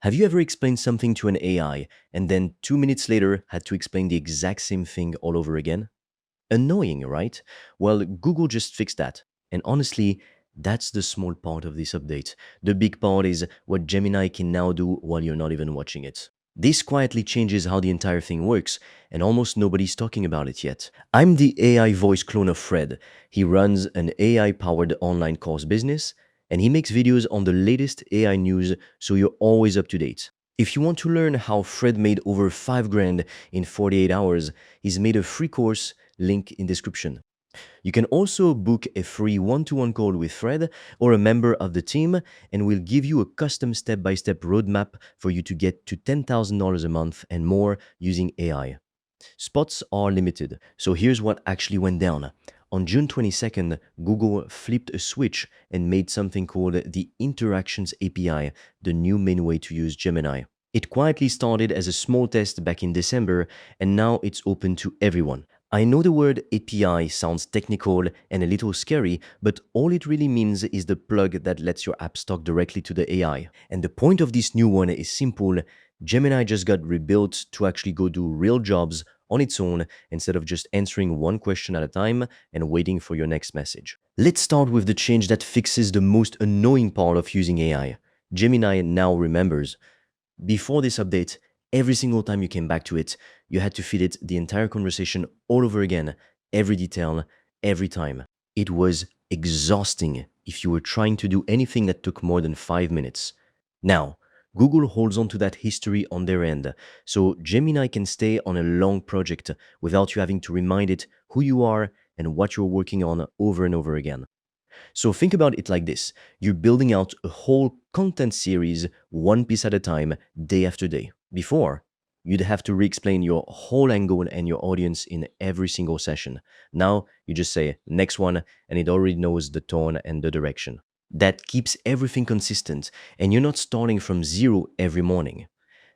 Have you ever explained something to an AI and then 2 minutes later had to explain the exact same thing all over again? Annoying, right? Well, Google just fixed that. And honestly, that's the small part of this update. The big part is what Gemini can now do while you're not even watching it. This quietly changes how the entire thing works, and almost nobody's talking about it yet. I'm the AI voice clone of Fred. He runs an AI powered online course business, and he makes videos on the latest AI news so you're always up to date. If you want to learn how Fred made over 5 grand in 48 hours, he's made a free course, link in description. You can also book a free one-to-one call with Fred or a member of the team, and we'll give you a custom step-by-step roadmap for you to get to $10,000 a month and more using AI. Spots are limited, so here's what actually went down. On June 22nd, Google flipped a switch and made something called the Interactions API the new main way to use Gemini. It quietly started as a small test back in December, and now it's open to everyone. I know the word API sounds technical and a little scary, but all it really means is the plug that lets your app talk directly to the AI. And the point of this new one is simple. Gemini just got rebuilt to actually go do real jobs on its own instead of just answering one question at a time and waiting for your next message. Let's start with the change that fixes the most annoying part of using AI. Gemini now remembers. Before this update, every single time you came back to it, you had to feed it the entire conversation all over again, every detail, every time. It was exhausting if you were trying to do anything that took more than 5 minutes. Now, Google holds on to that history on their end, so Gemini can stay on a long project without you having to remind it who you are and what you're working on over and over again. So think about it like this. You're building out a whole content series one piece at a time, day after day. Before, you'd have to re-explain your whole angle and your audience in every single session. Now, you just say, next one, and it already knows the tone and the direction. That keeps everything consistent, and you're not starting from zero every morning.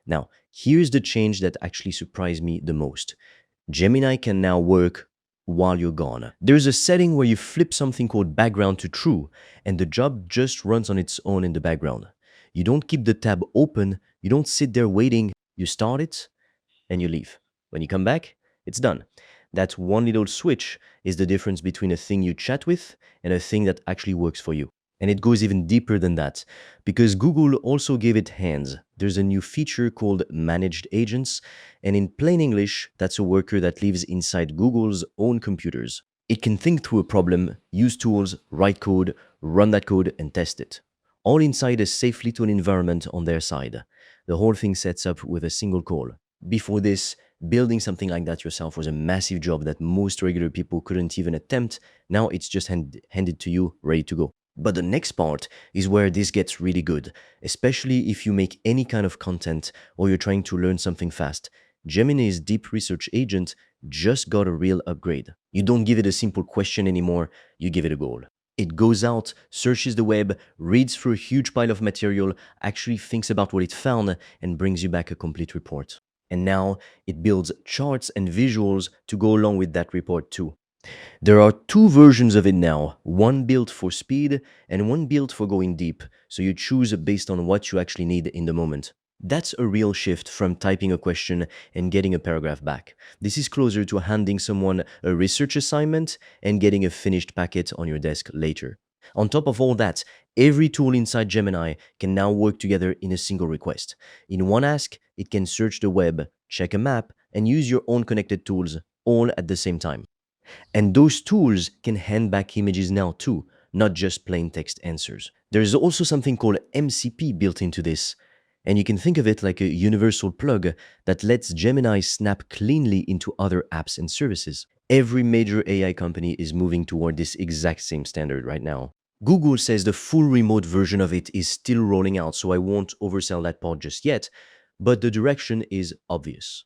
Now, here's the change that actually surprised me the most. Gemini can now work while you're gone. There's a setting where you flip something called background to true, and the job just runs on its own in the background. You don't keep the tab open, you don't sit there waiting, you start it and you leave. When you come back, it's done. That one little switch is the difference between a thing you chat with and a thing that actually works for you. And it goes even deeper than that, because Google also gave it hands. There's a new feature called Managed Agents, and in plain English, that's a worker that lives inside Google's own computers. It can think through a problem, use tools, write code, run that code, and test it. All inside a safe little environment on their side. The whole thing sets up with a single call. Before this, building something like that yourself was a massive job that most regular people couldn't even attempt. Now it's just handed to you, ready to go. But the next part is where this gets really good, especially if you make any kind of content or you're trying to learn something fast. Gemini's deep research agent just got a real upgrade. You don't give it a simple question anymore, you give it a goal. It goes out, searches the web, reads through a huge pile of material, actually thinks about what it found, and brings you back a complete report. And now it builds charts and visuals to go along with that report too. There are two versions of it now, one built for speed and one built for going deep, so you choose based on what you actually need in the moment. That's a real shift from typing a question and getting a paragraph back. This is closer to handing someone a research assignment and getting a finished packet on your desk later. On top of all that, every tool inside Gemini can now work together in a single request. In one ask, it can search the web, check a map, and use your own connected tools all at the same time. And those tools can hand back images now too, not just plain text answers. There's also something called MCP built into this. And you can think of it like a universal plug that lets Gemini snap cleanly into other apps and services. Every major AI company is moving toward this exact same standard right now. Google says the full remote version of it is still rolling out, so I won't oversell that part just yet, but the direction is obvious.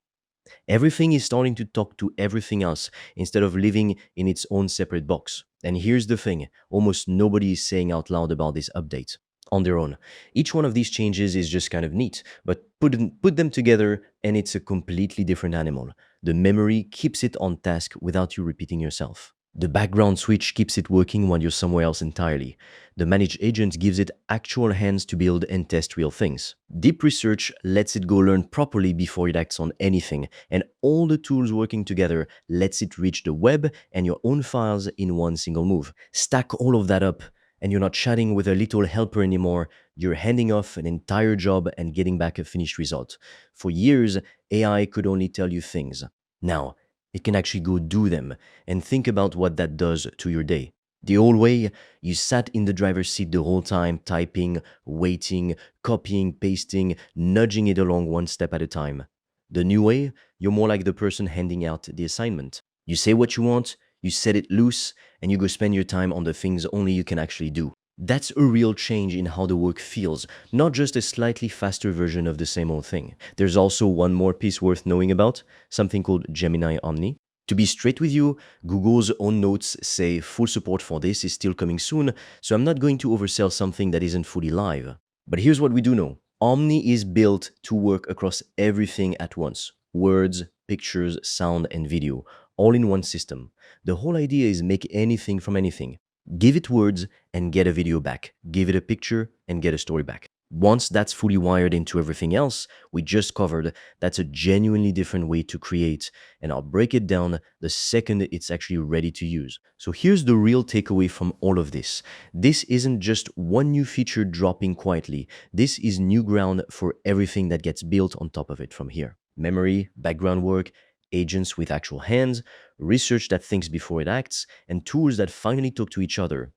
Everything is starting to talk to everything else instead of living in its own separate box. And here's the thing, almost nobody is saying out loud about this update on their own. Each one of these changes is just kind of neat, but put them together and it's a completely different animal. The memory keeps it on task without you repeating yourself. The background switch keeps it working while you're somewhere else entirely. The managed agent gives it actual hands to build and test real things. Deep research lets it go learn properly before it acts on anything, and all the tools working together lets it reach the web and your own files in one single move. Stack all of that up, and you're not chatting with a little helper anymore. You're handing off an entire job and getting back a finished result. For years, AI could only tell you things. Now, it can actually go do them and think about what that does to your day. The old way, you sat in the driver's seat the whole time, typing, waiting, copying, pasting, nudging it along one step at a time. The new way, you're more like the person handing out the assignment. You say what you want, you set it loose, and you go spend your time on the things only you can actually do. That's a real change in how the work feels, not just a slightly faster version of the same old thing. There's also one more piece worth knowing about, something called Gemini Omni. To be straight with you, Google's own notes say full support for this is still coming soon, so I'm not going to oversell something that isn't fully live. But here's what we do know. Omni is built to work across everything at once. Words, pictures, sound, and video, all in one system. The whole idea is make anything from anything. Give it words and get a video back. Give it a picture and get a story back. Once that's fully wired into everything else we just covered, that's a genuinely different way to create, and I'll break it down the second it's actually ready to use. So here's the real takeaway from all of this. This isn't just one new feature dropping quietly. This is new ground for everything that gets built on top of it from here. Memory, background work, agents with actual hands, research that thinks before it acts, and tools that finally talk to each other.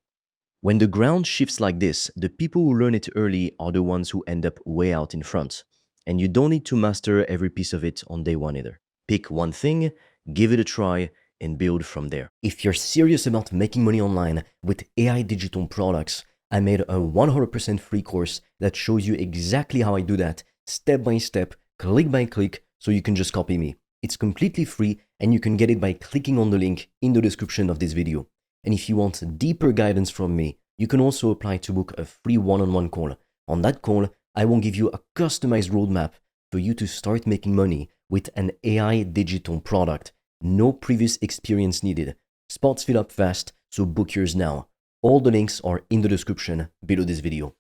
When the ground shifts like this, the people who learn it early are the ones who end up way out in front. And you don't need to master every piece of it on day one either. Pick one thing, give it a try, and build from there. If you're serious about making money online with AI digital products, I made a 100% free course that shows you exactly how I do that, step by step, click by click, so you can just copy me. It's completely free, and you can get it by clicking on the link in the description of this video. And if you want deeper guidance from me, you can also apply to book a free one-on-one call. On that call, I will give you a customized roadmap for you to start making money with an AI digital product. No previous experience needed. Spots fill up fast, so book yours now. All the links are in the description below this video.